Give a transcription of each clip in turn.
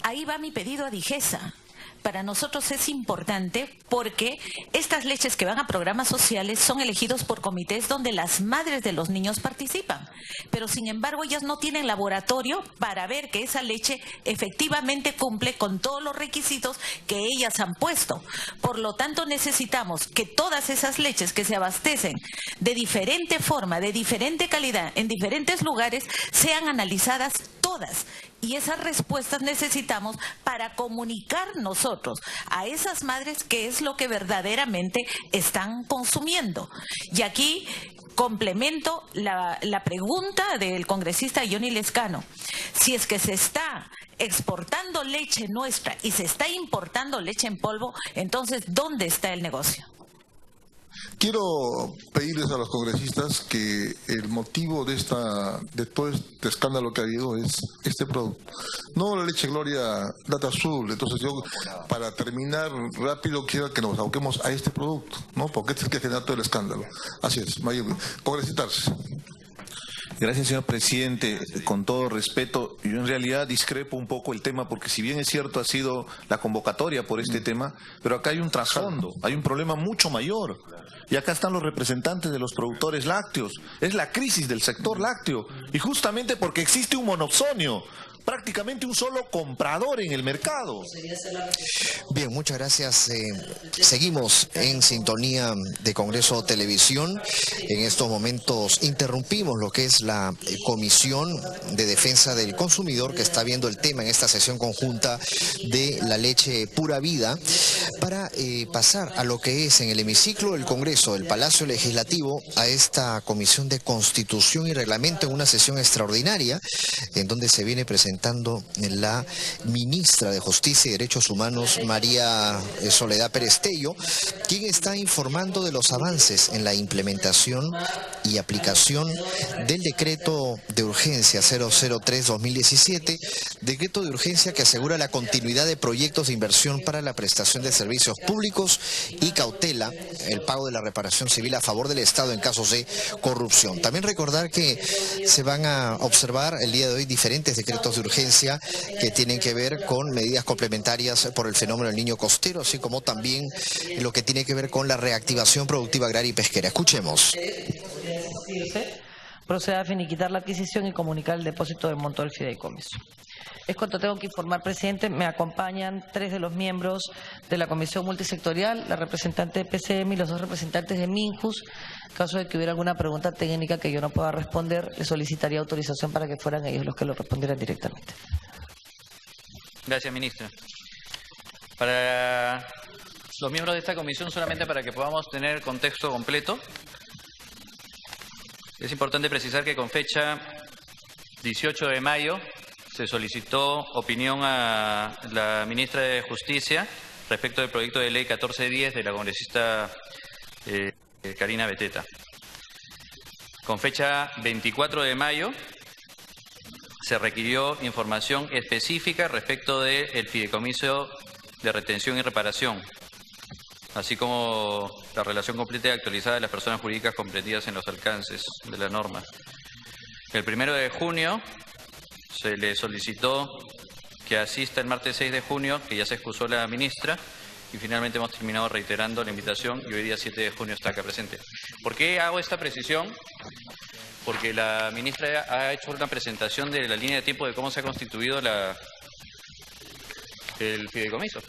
Ahí va mi pedido a Digesa. Para nosotros es importante porque estas leches que van a programas sociales son elegidos por comités donde las madres de los niños participan. Pero sin embargo ellas no tienen laboratorio para ver que esa leche efectivamente cumple con todos los requisitos que ellas han puesto. Por lo tanto necesitamos que todas esas leches que se abastecen de diferente forma, de diferente calidad, en diferentes lugares, sean analizadas todas. Y esas respuestas necesitamos para comunicar nosotros a esas madres qué es lo que verdaderamente están consumiendo. Y aquí complemento la pregunta del congresista Johnny Lezcano. Si es que se está exportando leche nuestra y se está importando leche en polvo, entonces, ¿dónde está el negocio? Quiero pedirles a los congresistas que el motivo de todo este escándalo que ha habido es este producto. No la leche Gloria Lata Azul. Entonces yo, para terminar rápido, quiero que nos aboquemos a este producto, ¿no? Porque este es el que genera todo el escándalo. Así es. Congresistas. Gracias, señor presidente. Con todo respeto, yo en realidad discrepo un poco el tema, porque si bien es cierto ha sido la convocatoria por este tema, pero acá hay un trasfondo, hay un problema mucho mayor. Y acá están los representantes de los productores lácteos. Es la crisis del sector lácteo. Y justamente porque existe un monopsonio, prácticamente un solo comprador en el mercado. Bien, muchas gracias. Seguimos en sintonía de Congreso Televisión. En estos momentos interrumpimos lo que es la Comisión de Defensa del Consumidor, que está viendo el tema en esta sesión conjunta de la leche Pura Vida, para pasar a lo que es en el hemiciclo del Congreso, el Palacio Legislativo, a esta Comisión de Constitución y Reglamento en una sesión extraordinaria, en donde se viene presentando la ministra de Justicia y Derechos Humanos, María Soledad Pérez Tello, quien está informando de los avances en la implementación y aplicación del decreto de urgencia 003-2017, decreto de urgencia que asegura la continuidad de proyectos de inversión para la prestación de servicios públicos y cautela el pago de la reparación civil a favor del Estado en casos de corrupción. También recordar que se van a observar el día de hoy diferentes decretos de urgencia que tienen que ver con medidas complementarias por el fenómeno del niño costero, así como también lo que tiene que ver con la reactivación productiva agraria y pesquera. Escuchemos. Proceda a finiquitar la adquisición y comunicar el depósito del monto del fideicomiso. Es cuanto tengo que informar, presidente. Me acompañan 3 de los miembros de la Comisión Multisectorial, la representante de PCM y los 2 representantes de Minjus. En caso de que hubiera alguna pregunta técnica que yo no pueda responder, le solicitaría autorización para que fueran ellos los que lo respondieran directamente. Gracias, ministra. Para los miembros de esta comisión, solamente para que podamos tener el contexto completo, es importante precisar que con fecha 18 de mayo se solicitó opinión a la ministra de Justicia respecto del proyecto de ley 1410 de la congresista Karina Beteta. Con fecha 24 de mayo se requirió información específica respecto del fideicomiso de retención y reparación, así como la relación completa y actualizada de las personas jurídicas comprendidas en los alcances de la norma. El 1 de junio se le solicitó que asista el martes 6 de junio, que ya se excusó la ministra, y finalmente hemos terminado reiterando la invitación y hoy día 7 de junio está acá presente. ¿Por qué hago esta precisión? Porque la ministra ha hecho una presentación de la línea de tiempo de cómo se ha constituido el fideicomiso.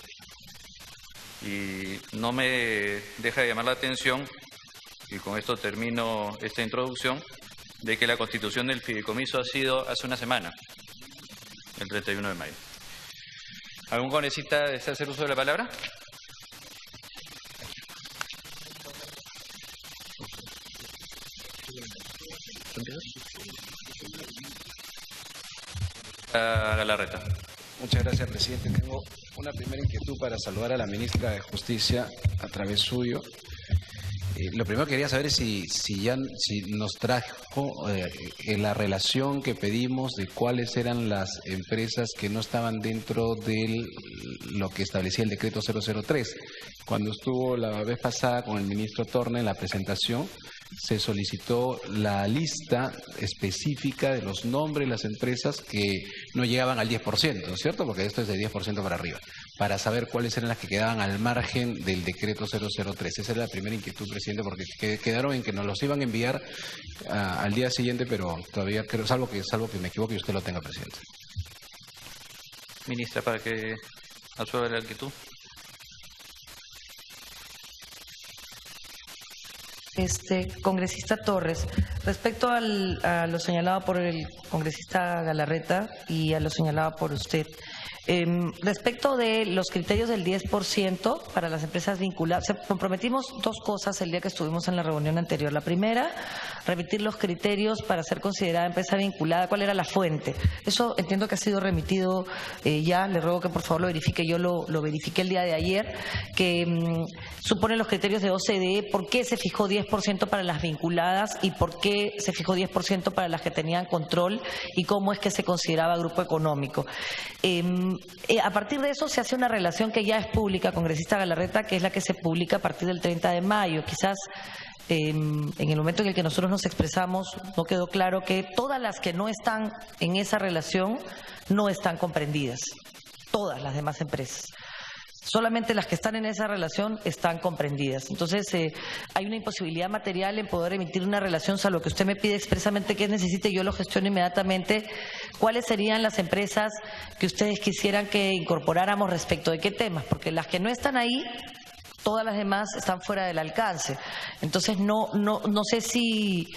Y no me deja de llamar la atención, y con esto termino esta introducción, de que la constitución del fideicomiso ha sido hace una semana, el 31 de mayo. ¿Algún congresista desea hacer uso de la palabra? Galarreta. Muchas gracias, presidente. Tengo una primera inquietud para saludar a la ministra de Justicia a través suyo. Lo primero que quería saber es si nos trajo la relación que pedimos de cuáles eran las empresas que no estaban dentro de lo que establecía el decreto 003. Cuando estuvo la vez pasada con el ministro Torne en la presentación, se solicitó la lista específica de los nombres de las empresas que no llegaban al 10%, ¿cierto? Porque esto es de 10% para arriba, para saber cuáles eran las que quedaban al margen del decreto 003. Esa era la primera inquietud, presidente, porque quedaron en que nos los iban a enviar al día siguiente, pero todavía creo, salvo que me equivoque y usted lo tenga, presidente. Ministra, para que absuelva la inquietud. Congresista Torres, respecto a lo señalado por el congresista Galarreta y a lo señalado por usted, respecto de los criterios del 10% para las empresas vinculadas, comprometimos dos cosas el día que estuvimos en la reunión anterior. La primera, remitir los criterios para ser considerada empresa vinculada, cuál era la fuente. Eso entiendo que ha sido remitido ya, le ruego que por favor lo verifique, yo lo verifiqué el día de ayer, que supone los criterios de OCDE, por qué se fijó 10% para las vinculadas y por qué se fijó 10% para las que tenían control y cómo es que se consideraba grupo económico. A partir de eso se hace una relación que ya es pública, congresista Galarreta, que es la que se publica a partir del 30 de mayo. Quizás en el momento en el que nosotros nos expresamos no quedó claro que todas las que no están en esa relación no están comprendidas, todas las demás empresas. Solamente las que están en esa relación están comprendidas. Entonces, hay una imposibilidad material en poder emitir una relación, salvo que usted me pide expresamente que necesite, yo lo gestiono inmediatamente. ¿Cuáles serían las empresas que ustedes quisieran que incorporáramos respecto de qué temas? Porque las que no están ahí, todas las demás están fuera del alcance. Entonces, no sé si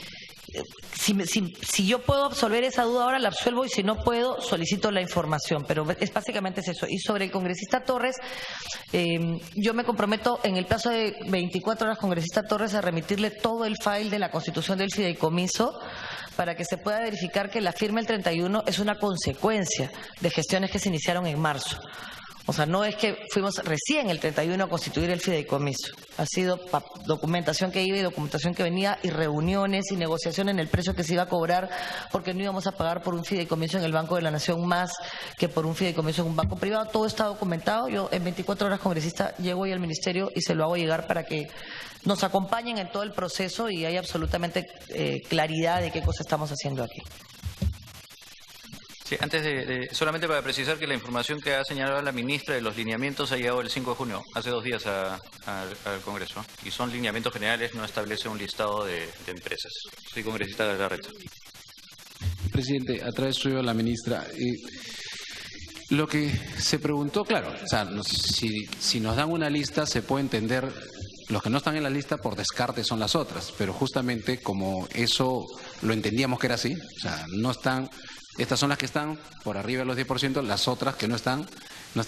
yo puedo absolver esa duda ahora, la absuelvo, y si no puedo, solicito la información. Pero es básicamente eso. Y sobre el congresista Torres, yo me comprometo en el plazo de 24 horas, congresista Torres, a remitirle todo el file de la constitución del fideicomiso para que se pueda verificar que la firma el 31 es una consecuencia de gestiones que se iniciaron en marzo. O sea, no es que fuimos recién el 31 a constituir el fideicomiso. Ha sido documentación que iba y documentación que venía y reuniones y negociación en el precio que se iba a cobrar, porque no íbamos a pagar por un fideicomiso en el Banco de la Nación más que por un fideicomiso en un banco privado. Todo está documentado. Yo en 24 horas, congresista, llego hoy al ministerio y se lo hago llegar para que nos acompañen en todo el proceso y haya absolutamente claridad de qué cosa estamos haciendo aquí. Sí, antes solamente para precisar que la información que ha señalado la ministra de los lineamientos ha llegado el 5 de junio, hace 2 días al Congreso, y son lineamientos generales, no establece un listado de empresas. Soy congresista de Galarreta. Presidente, a través suyo a la ministra, lo que se preguntó, claro, o sea, si nos dan una lista se puede entender, los que no están en la lista por descarte son las otras, pero justamente como eso lo entendíamos que era así, o sea, no están... Estas son las que están por arriba de los 10%, las otras que no están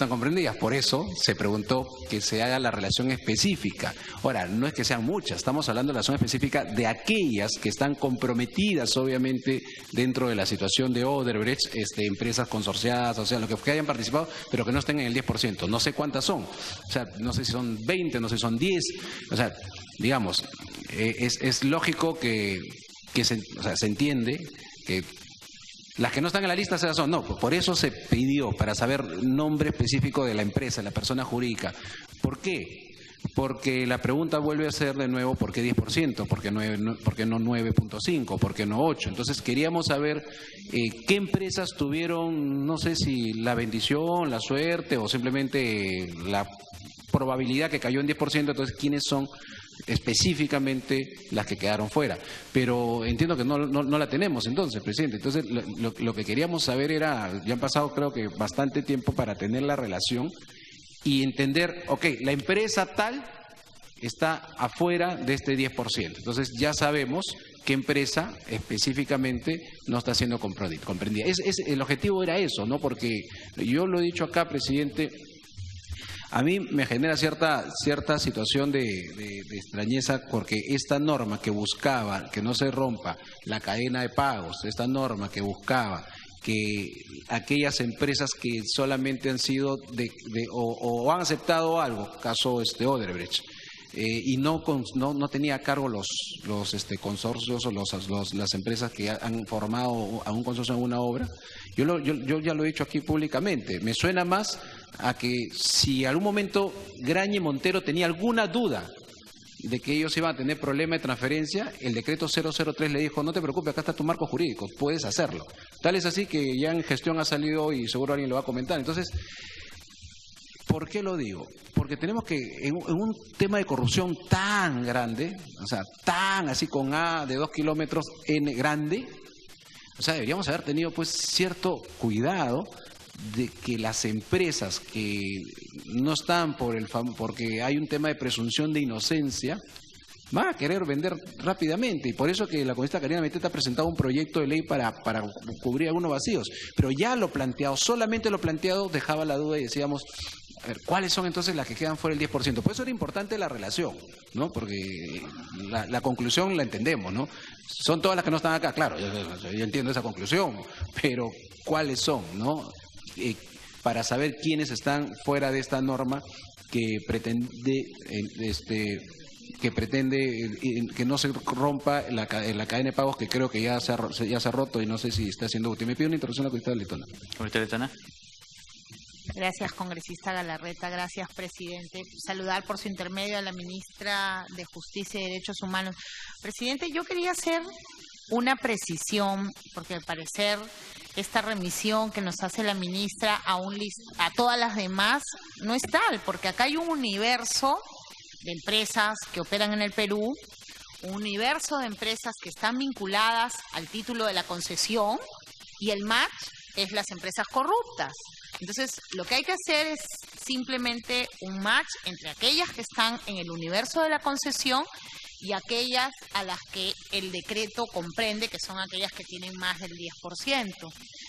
comprendidas. Por eso se preguntó que se haga la relación específica. Ahora, no es que sean muchas, estamos hablando de la relación específica de aquellas que están comprometidas, obviamente, dentro de la situación de Odebrecht, empresas consorciadas, o sea, lo que hayan participado, pero que no estén en el 10%. No sé cuántas son. O sea, no sé si son 20, no sé si son 10. O sea, digamos, es lógico que se entiende que las que no están en la lista esas son, no, por eso se pidió, para saber nombre específico de la empresa, la persona jurídica. ¿Por qué? Porque la pregunta vuelve a ser de nuevo, ¿por qué 10%? ¿Por qué no 9.5%? ¿Por qué no 8%? Entonces queríamos saber qué empresas tuvieron, no sé si la bendición, la suerte o simplemente la probabilidad que cayó en 10%, entonces quiénes son específicamente las que quedaron fuera. Pero entiendo que no la tenemos entonces, presidente. Entonces lo que queríamos saber era, ya han pasado creo que bastante tiempo para tener la relación y entender, ok, la empresa tal está afuera de este 10%. Entonces ya sabemos qué empresa específicamente no está siendo comprendida. El objetivo era eso, ¿no? Porque yo lo he dicho acá, presidente, a mí me genera cierta situación de extrañeza porque esta norma que buscaba que no se rompa la cadena de pagos, esta norma que buscaba que aquellas empresas que solamente han sido o han aceptado algo, caso Odebrecht, y no tenía a cargo los consorcios o las empresas que han formado a un consorcio en una obra. Yo ya lo he dicho aquí públicamente. Me suena más a que si en algún momento Graña y Montero tenía alguna duda de que ellos iban a tener problema de transferencia, el decreto 003 le dijo, no te preocupes, acá está tu marco jurídico, puedes hacerlo. Tal es así que ya en gestión ha salido y seguro alguien lo va a comentar. Entonces, ¿por qué lo digo? Porque tenemos que, en un tema de corrupción tan grande, o sea, tan así con A de 2 kilómetros, N grande, o sea, deberíamos haber tenido pues cierto cuidado de que las empresas que no están porque hay un tema de presunción de inocencia, van a querer vender rápidamente, y por eso que la congresista Karina Beteta ha presentado un proyecto de ley para cubrir algunos vacíos, pero ya lo planteado, solamente lo planteado dejaba la duda y decíamos, a ver, ¿cuáles son entonces las que quedan fuera del 10%? Por eso era importante la relación, ¿no? Porque la conclusión la entendemos, ¿no? Son todas las que no están acá, claro, yo entiendo esa conclusión, pero ¿cuáles son, no? Para saber quiénes están fuera de esta norma que pretende que no se rompa la cadena de pagos, que creo que ya se ha roto y no sé si está siendo útil. Me pido una interrupción a la congresista Letona. Congresista Letona. Gracias, congresista Galarreta. Gracias, presidente. Saludar por su intermedio a la ministra de Justicia y Derechos Humanos. Presidente, yo quería hacer una precisión, porque al parecer esta remisión que nos hace la ministra a todas las demás no es tal, porque acá hay un universo de empresas que operan en el Perú, un universo de empresas que están vinculadas al título de la concesión, y el match es las empresas corruptas. Entonces, lo que hay que hacer es simplemente un match entre aquellas que están en el universo de la concesión y aquellas a las que el decreto comprende, que son aquellas que tienen más del 10%.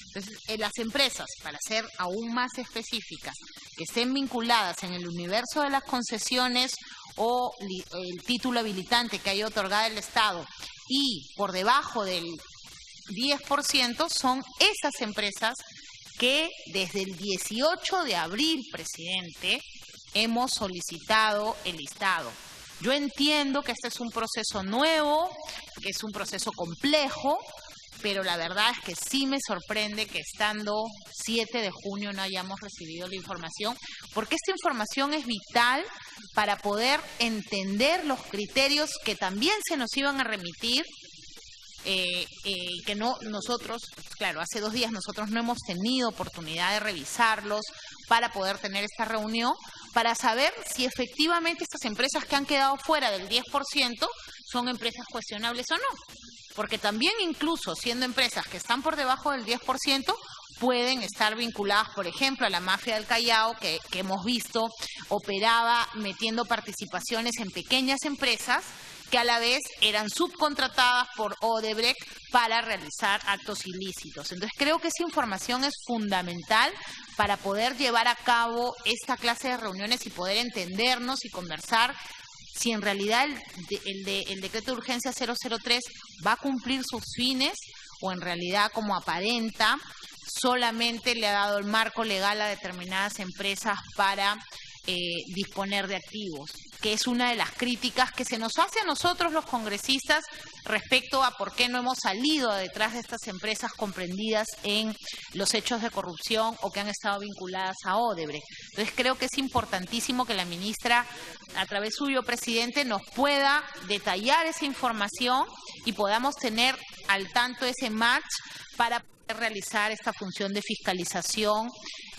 Entonces, las empresas, para ser aún más específicas, que estén vinculadas en el universo de las concesiones o el título habilitante que haya otorgado el Estado y por debajo del 10%, son esas empresas que desde el 18 de abril, presidente, hemos solicitado el listado. Yo entiendo que este es un proceso nuevo, que es un proceso complejo, pero la verdad es que sí me sorprende que estando 7 de junio no hayamos recibido la información, porque esta información es vital para poder entender los criterios que también se nos iban a remitir, que nosotros, claro, hace 2 días nosotros no hemos tenido oportunidad de revisarlos para poder tener esta reunión, para saber si efectivamente estas empresas que han quedado fuera del 10% son empresas cuestionables o no. Porque también incluso siendo empresas que están por debajo del 10%, pueden estar vinculadas, por ejemplo, a la mafia del Callao, que hemos visto operaba metiendo participaciones en pequeñas empresas que a la vez eran subcontratadas por Odebrecht para realizar actos ilícitos. Entonces creo que esa información es fundamental para poder llevar a cabo esta clase de reuniones y poder entendernos y conversar si en realidad el decreto de urgencia 003 va a cumplir sus fines o en realidad, como aparenta, solamente le ha dado el marco legal a determinadas empresas para disponer de activos, que es una de las críticas que se nos hace a nosotros los congresistas respecto a por qué no hemos salido detrás de estas empresas comprendidas en los hechos de corrupción o que han estado vinculadas a Odebrecht. Entonces creo que es importantísimo que la ministra, a través suyo, presidente, nos pueda detallar esa información y podamos tener al tanto ese match para poder realizar esta función de fiscalización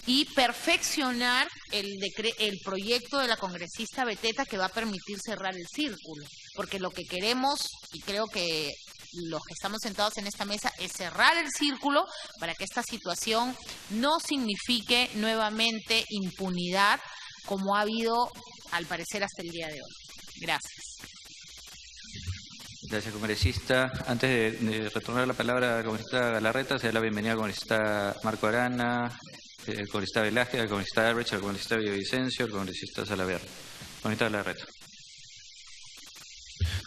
y perfeccionar el proyecto de la congresista Beteta, que va a permitir cerrar el círculo, porque lo que queremos, y creo que los que estamos sentados en esta mesa, es cerrar el círculo para que esta situación no signifique nuevamente impunidad, como ha habido al parecer hasta el día de hoy. Gracias. Gracias, congresista. Antes de retornar la palabra a la congresista Galarreta, se da la bienvenida al congresista Marco Arana, al congresista Velázquez, al congresista Albrecht, al congresista Villavicencio, al congresista Salaverry. Congresista Galarreta.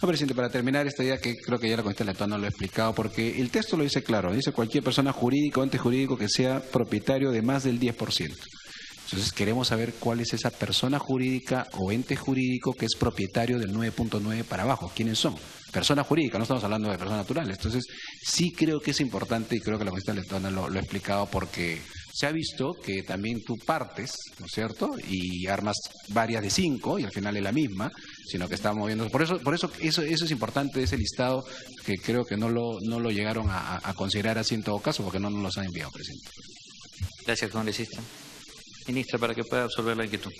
No, presidente, para terminar esta idea que creo que ya la congresista Letona lo ha explicado, porque el texto lo dice claro, dice cualquier persona jurídica o ente jurídico que sea propietario de más del 10%. Entonces queremos saber cuál es esa persona jurídica o ente jurídico que es propietario del 9.9 para abajo. ¿Quiénes son? Persona jurídica, no estamos hablando de personas naturales. Entonces sí creo que es importante y creo que la congresista Letona lo ha explicado porque se ha visto que también tú partes, ¿no es cierto? Y armas varias de 5 y al final es la misma, sino que está moviendo. Por eso eso es importante, ese listado, que creo que no lo llegaron a considerar así en todo caso, porque no nos los han enviado, presidente. Gracias, congresista. Ministra, para que pueda absolver la inquietud.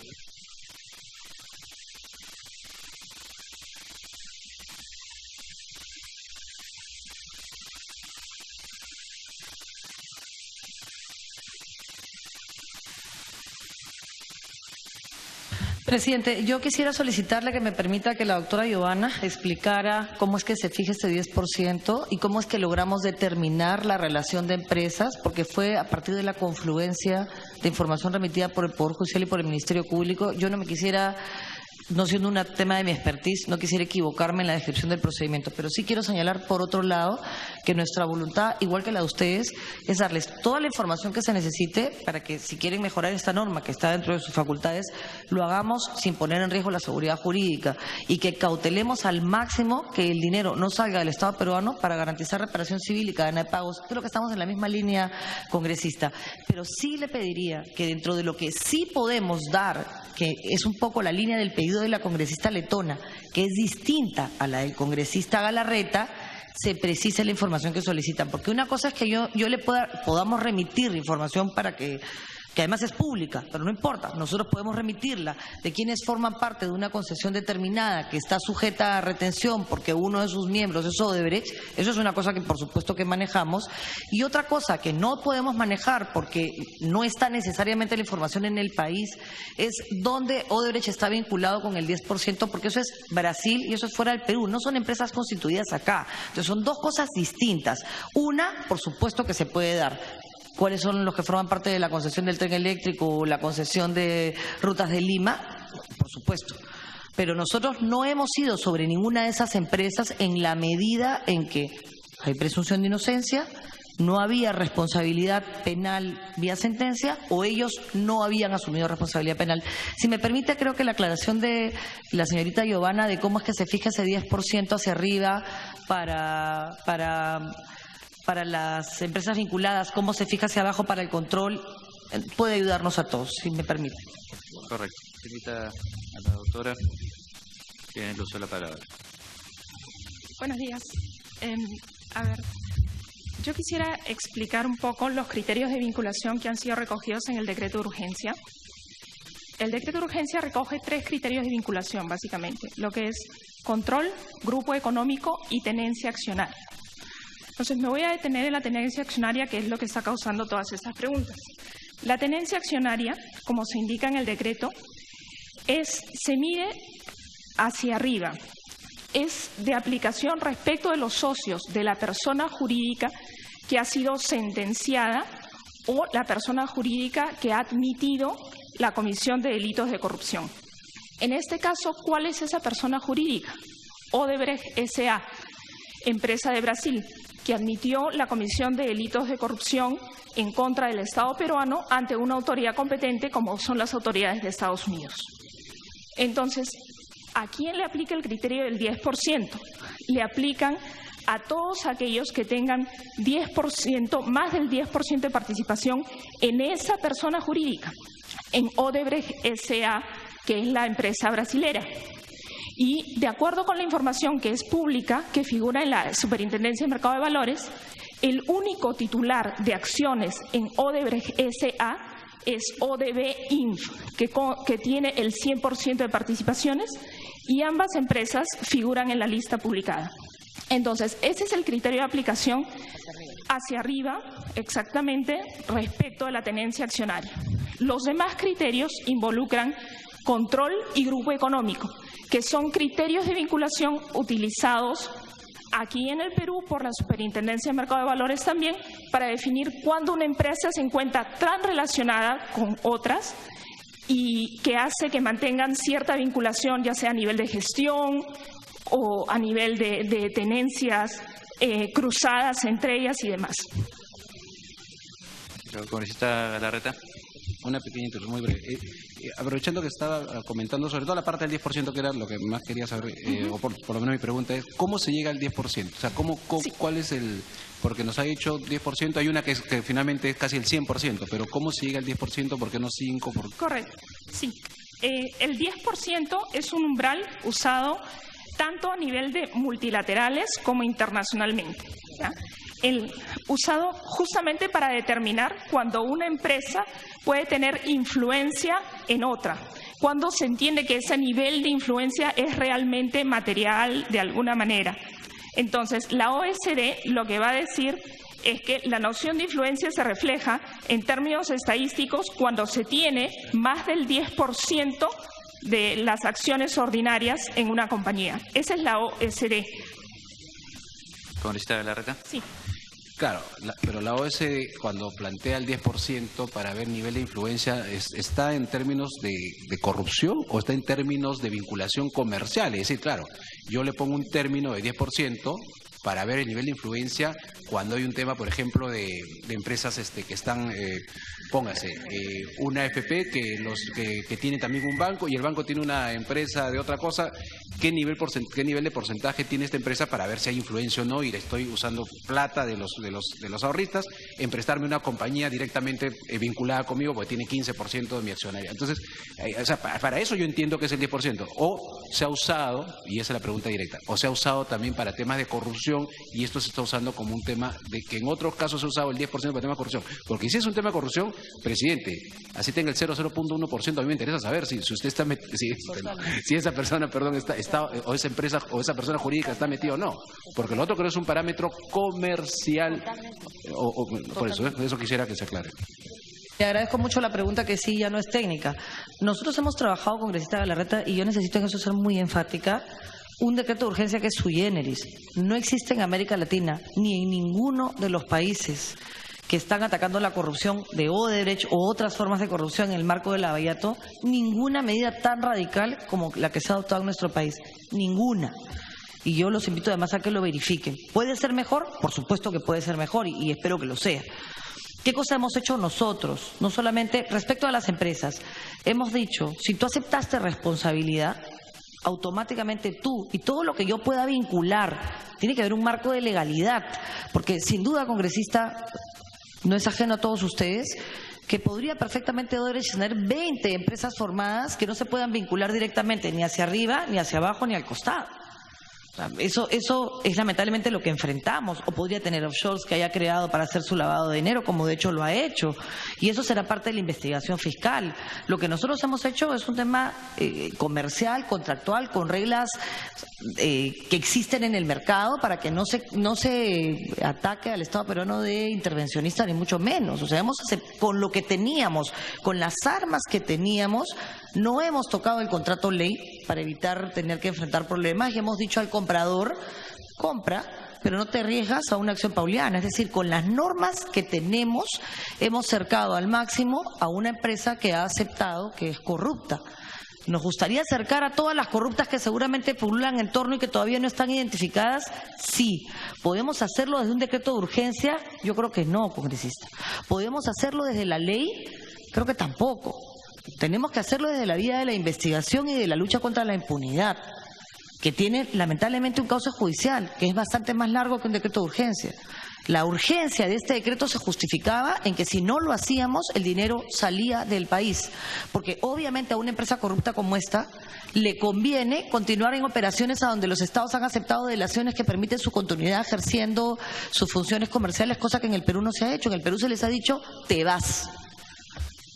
Presidente, yo quisiera solicitarle que me permita que la doctora Giovanna explicara cómo es que se fija este 10% y cómo es que logramos determinar la relación de empresas, porque fue a partir de la confluencia de información remitida por el Poder Judicial y por el Ministerio Público. Yo no me quisiera, no siendo un tema de mi expertise, no quisiera equivocarme en la descripción del procedimiento, pero sí quiero señalar, por otro lado, que nuestra voluntad, igual que la de ustedes, es darles toda la información que se necesite para que, si quieren mejorar esta norma que está dentro de sus facultades, lo hagamos sin poner en riesgo la seguridad jurídica y que cautelemos al máximo que el dinero no salga del Estado peruano para garantizar reparación civil y cadena de pagos. Creo que estamos en la misma línea, congresista, pero sí le pediría que dentro de lo que sí podemos dar, que es un poco la línea del pedido de la congresista letona, que es distinta a la del congresista Galarreta, se precise la información que solicitan. Porque una cosa es que yo le podamos remitir información para que además es pública, pero no importa, nosotros podemos remitirla de quienes forman parte de una concesión determinada que está sujeta a retención porque uno de sus miembros es Odebrecht. Eso es una cosa que por supuesto que manejamos, y otra cosa que no podemos manejar porque no está necesariamente la información en el país es dónde Odebrecht está vinculado con el 10%, porque eso es Brasil y eso es fuera del Perú, no son empresas constituidas acá. Entonces son dos cosas distintas. Una, por supuesto que se puede dar. ¿Cuáles son los que forman parte de la concesión del tren eléctrico o la concesión de rutas de Lima? Por supuesto. Pero nosotros no hemos ido sobre ninguna de esas empresas en la medida en que hay presunción de inocencia, no había responsabilidad penal vía sentencia o ellos no habían asumido responsabilidad penal. Si me permite, creo que la aclaración de la señorita Giovanna de cómo es que se fija ese 10% hacia arriba para las empresas vinculadas, cómo se fija hacia abajo para el control, puede ayudarnos a todos, si me permite. Correcto. Invita a la doctora, tiene el uso de la palabra. Buenos días. A ver, yo quisiera explicar un poco los criterios de vinculación que han sido recogidos en el decreto de urgencia. El decreto de urgencia recoge 3 criterios de vinculación, básicamente, lo que es control, grupo económico y tenencia accionaria. Entonces, me voy a detener en la tenencia accionaria, que es lo que está causando todas estas preguntas. La tenencia accionaria, como se indica en el decreto, se mide hacia arriba. Es de aplicación respecto de los socios de la persona jurídica que ha sido sentenciada o la persona jurídica que ha admitido la comisión de delitos de corrupción. En este caso, ¿cuál es esa persona jurídica? Odebrecht S.A., empresa de Brasil, que admitió la comisión de delitos de corrupción en contra del Estado peruano ante una autoridad competente como son las autoridades de Estados Unidos. Entonces, ¿a quién le aplica el criterio del 10%? Le aplican a todos aquellos que tengan 10%, más del 10% de participación en esa persona jurídica, en Odebrecht S.A., que es la empresa brasilera. Y de acuerdo con la información que es pública, que figura en la Superintendencia de Mercado de Valores, el único titular de acciones en Odebrecht S.A. es ODB Inf., que tiene el 100% de participaciones, y ambas empresas figuran en la lista publicada. Entonces, ese es el criterio de aplicación hacia arriba, exactamente, respecto a la tenencia accionaria. Los demás criterios involucran control y grupo económico, que son criterios de vinculación utilizados aquí en el Perú por la Superintendencia de Mercado de Valores también para definir cuándo una empresa se encuentra tan relacionada con otras y que hace que mantengan cierta vinculación, ya sea a nivel de gestión o a nivel de tenencias cruzadas entre ellas y demás. Congresista Galarreta. Una pequeña interrupción muy breve. Aprovechando que estaba comentando sobre todo la parte del 10%, que era lo que más quería saber, o por lo menos mi pregunta es, ¿cómo se llega al 10%? O sea, ¿cuál es el...? Porque nos ha dicho 10%, hay una que finalmente es casi el 100%, pero ¿cómo se llega al 10%? ¿Por qué no 5%? Correcto, sí. El 10% es un umbral usado tanto a nivel de multilaterales como internacionalmente, ¿ya? Usado justamente para determinar cuando una empresa puede tener influencia en otra, cuando se entiende que ese nivel de influencia es realmente material de alguna manera. Entonces, la OECD lo que va a decir es que la noción de influencia se refleja en términos estadísticos cuando se tiene más del 10% de las acciones ordinarias en una compañía. Esa es la OECD. ¿Congresista Galarreta? Sí. Claro, pero la OECD cuando plantea el 10% para ver nivel de influencia, ¿está en términos de corrupción o está en términos de vinculación comercial? Es decir, claro, yo le pongo un término de 10% para ver el nivel de influencia cuando hay un tema, por ejemplo, de empresas que están, póngase, una AFP que tiene también un banco y el banco tiene una empresa de otra cosa. ¿Qué nivel de porcentaje tiene esta empresa para ver si hay influencia o no? Y le estoy usando plata de los ahorristas en prestarme una compañía directamente vinculada conmigo porque tiene 15% de mi accionaria. Entonces, o sea, para eso yo entiendo que es el 10%. O se ha usado, y esa es la pregunta directa, o se ha usado también para temas de corrupción y esto se está usando como un tema de que en otros casos se ha usado el 10% para temas de corrupción. Porque si es un tema de corrupción, presidente, así tenga el 0.1%, a mí me interesa saber si usted está si esa persona, perdón, está o esa empresa o esa persona jurídica está metida o no, porque lo otro creo es un parámetro comercial, por eso quisiera que se aclare. Le agradezco mucho la pregunta, que sí, ya no es técnica. Nosotros hemos trabajado, congresista Galarreta, y yo necesito en eso ser muy enfática, un decreto de urgencia que es sui generis. No existe en América Latina ni en ninguno de los países que están atacando la corrupción de Odebrecht o otras formas de corrupción en el marco del Lavallato, ninguna medida tan radical como la que se ha adoptado en nuestro país. Ninguna. Y yo los invito además a que lo verifiquen. ¿Puede ser mejor? Por supuesto que puede ser mejor y espero que lo sea. ¿Qué cosa hemos hecho nosotros? No solamente respecto a las empresas. Hemos dicho, si tú aceptaste responsabilidad, automáticamente tú y todo lo que yo pueda vincular, tiene que haber un marco de legalidad, porque sin duda, congresista, no es ajeno a todos ustedes, que podría perfectamente Odebrecht tener 20 empresas formadas que no se puedan vincular directamente ni hacia arriba, ni hacia abajo, ni al costado. Eso es lamentablemente lo que enfrentamos, o podría tener offshores que haya creado para hacer su lavado de dinero, como de hecho lo ha hecho, y eso será parte de la investigación fiscal. Lo que nosotros hemos hecho es un tema comercial, contractual, con reglas que existen en el mercado para que no se ataque al Estado peruano de intervencionista, ni mucho menos. O sea, con lo que teníamos, con las armas que teníamos, no hemos tocado el contrato ley para evitar tener que enfrentar problemas y hemos dicho al comprador, compra, pero no te arriesgas a una acción pauliana. Es decir, con las normas que tenemos hemos cercado al máximo a una empresa que ha aceptado que es corrupta. ¿Nos gustaría acercar a todas las corruptas que seguramente pululan en torno y que todavía no están identificadas? Sí. ¿Podemos hacerlo desde un decreto de urgencia? Yo creo que no, congresista. ¿Podemos hacerlo desde la ley? Creo que tampoco. Tenemos que hacerlo desde la vía de la investigación y de la lucha contra la impunidad, que tiene lamentablemente un cauce judicial, que es bastante más largo que un decreto de urgencia. La urgencia de este decreto se justificaba en que si no lo hacíamos, el dinero salía del país, porque obviamente a una empresa corrupta como esta le conviene continuar en operaciones a donde los estados han aceptado delaciones que permiten su continuidad ejerciendo sus funciones comerciales, cosa que en el Perú no se ha hecho. En el Perú se les ha dicho, te vas.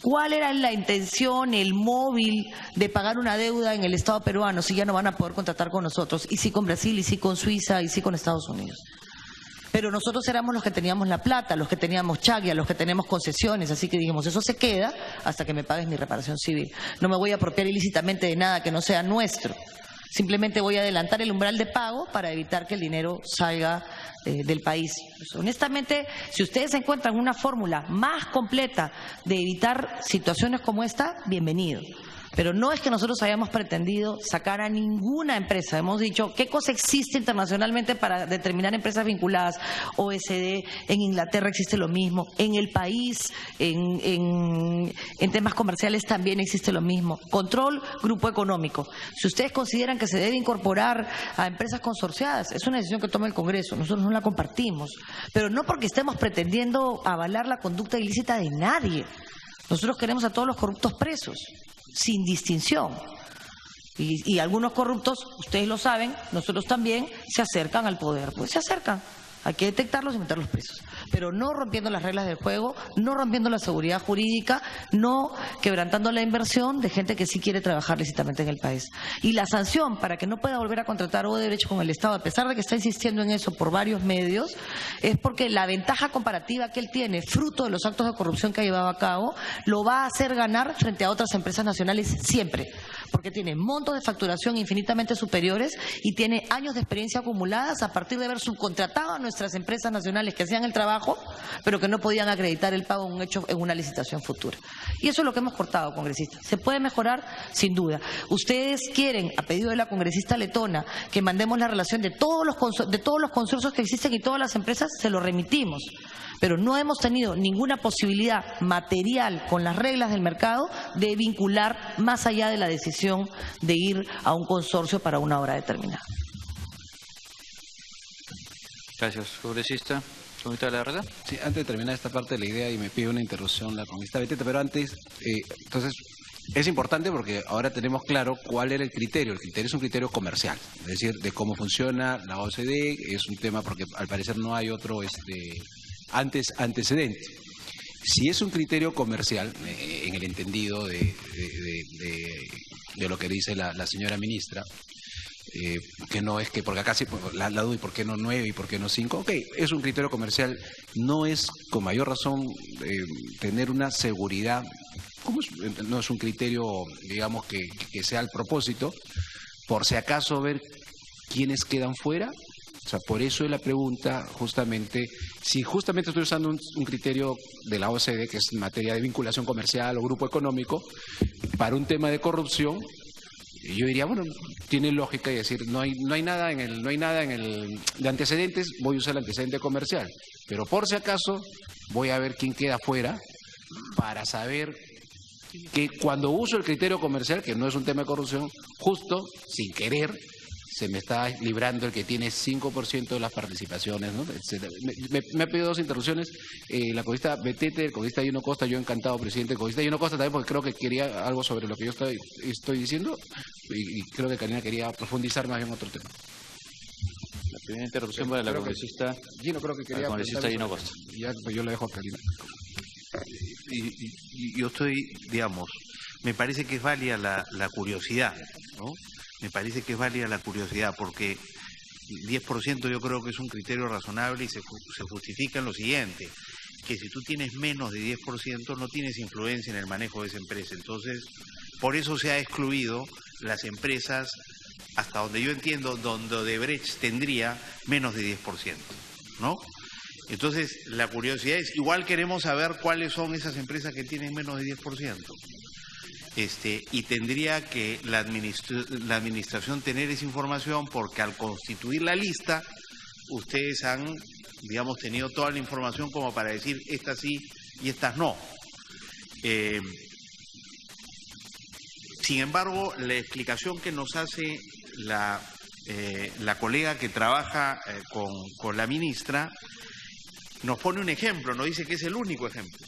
¿Cuál era la intención, el móvil de pagar una deuda en el Estado peruano si ya no van a poder contratar con nosotros? Y sí con Brasil, y sí con Suiza, y sí con Estados Unidos. Pero nosotros éramos los que teníamos la plata, los que teníamos chagua, los que tenemos concesiones, así que dijimos, eso se queda hasta que me pagues mi reparación civil. No me voy a apropiar ilícitamente de nada que no sea nuestro. Simplemente voy a adelantar el umbral de pago para evitar que el dinero salga del país. Pues, honestamente, si ustedes encuentran una fórmula más completa de evitar situaciones como esta, bienvenido. Pero no es que nosotros hayamos pretendido sacar a ninguna empresa. Hemos dicho qué cosa existe internacionalmente para determinar empresas vinculadas. OSD, en Inglaterra existe lo mismo, en el país, en temas comerciales también existe lo mismo. Control, grupo económico. Si ustedes consideran que se debe incorporar a empresas consorciadas, es una decisión que toma el Congreso, nosotros no la compartimos, pero no porque estemos pretendiendo avalar la conducta ilícita de nadie. Nosotros queremos a todos los corruptos presos, sin distinción. Y algunos corruptos, ustedes lo saben, nosotros también, se acercan al poder, pues se acercan. Hay que detectarlos y meterlos presos. Pero no rompiendo las reglas del juego, no rompiendo la seguridad jurídica, no quebrantando la inversión de gente que sí quiere trabajar lícitamente en el país. Y la sanción para que no pueda volver a contratar Odebrecht con el Estado, a pesar de que está insistiendo en eso por varios medios, es porque la ventaja comparativa que él tiene, fruto de los actos de corrupción que ha llevado a cabo, lo va a hacer ganar frente a otras empresas nacionales siempre. Porque tiene montos de facturación infinitamente superiores y tiene años de experiencia acumuladas a partir de haber subcontratado a nuestras empresas nacionales que hacían el trabajo, pero que no podían acreditar el pago en un hecho en una licitación futura. Y eso es lo que hemos cortado, congresistas. ¿Se puede mejorar? Sin duda. Ustedes quieren, a pedido de la congresista letona, que mandemos la relación de todos los consorcios que existen y todas las empresas, se lo remitimos. Pero no hemos tenido ninguna posibilidad material con las reglas del mercado de vincular más allá de la decisión de ir a un consorcio para una obra determinada. Gracias, congresista. ¿Congresista Galarraga? Sí, antes de terminar esta parte de la idea y me pide una interrupción la congresista Beteta, pero antes, entonces, es importante porque ahora tenemos claro cuál era el criterio. El criterio es un criterio comercial, es decir, de cómo funciona la OCDE, es un tema porque al parecer no hay otro antecedente. Si es un criterio comercial, en el entendido de lo que dice la señora ministra, que no es que, porque acá sí la duda, ¿y por qué no 9 y por qué no 5? Ok, es un criterio comercial, no es con mayor razón tener una seguridad, no es un criterio, digamos, que sea al propósito, por si acaso ver quiénes quedan fuera. O sea, por eso es la pregunta, justamente, si justamente estoy usando un criterio de la OCDE, que es en materia de vinculación comercial o grupo económico, para un tema de corrupción, yo diría, bueno, tiene lógica y decir, no hay nada en el de antecedentes, voy a usar el antecedente comercial. Pero por si acaso, voy a ver quién queda fuera para saber que cuando uso el criterio comercial, que no es un tema de corrupción, justo, sin querer, se me está librando el que tiene 5% de las participaciones, ¿no? Me ha pedido 2 interrupciones, la congresista Betete, el congresista Gino Costa, yo encantado, presidente, el congresista Gino Costa también, porque creo que quería algo sobre lo que yo estoy diciendo, y creo que Karina quería profundizar más en otro tema. La primera interrupción para la congresista Gino, creo que quería Gino Costa. Y ya, pues yo le dejo a Karina. Y yo estoy, digamos, me parece que es válida la curiosidad, ¿no? Me parece que es válida la curiosidad porque 10% yo creo que es un criterio razonable y se justifica en lo siguiente, que si tú tienes menos de 10% no tienes influencia en el manejo de esa empresa. Entonces, por eso se ha excluido las empresas, hasta donde yo entiendo, donde Odebrecht tendría menos de 10%, ¿no? Entonces, la curiosidad es, igual queremos saber cuáles son esas empresas que tienen menos de 10%. Y tendría que la administración tener esa información porque al constituir la lista, ustedes han, digamos, tenido toda la información como para decir estas sí y estas no. Sin embargo, la explicación que nos hace la colega que trabaja con la ministra nos pone un ejemplo, nos dice que es el único ejemplo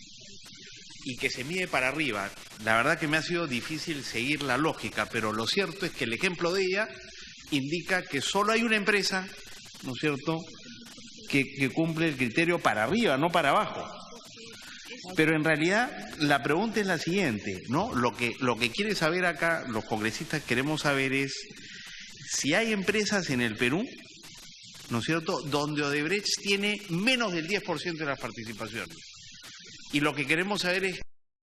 y que se mide para arriba. La verdad que me ha sido difícil seguir la lógica, pero lo cierto es que el ejemplo de ella indica que solo hay una empresa, ¿no es cierto?, que cumple el criterio para arriba, no para abajo. Pero en realidad la pregunta es la siguiente, ¿no? Lo que quiere saber acá, los congresistas queremos saber es si hay empresas en el Perú, ¿no es cierto?, donde Odebrecht tiene menos del 10% de las participaciones. Y lo que queremos saber es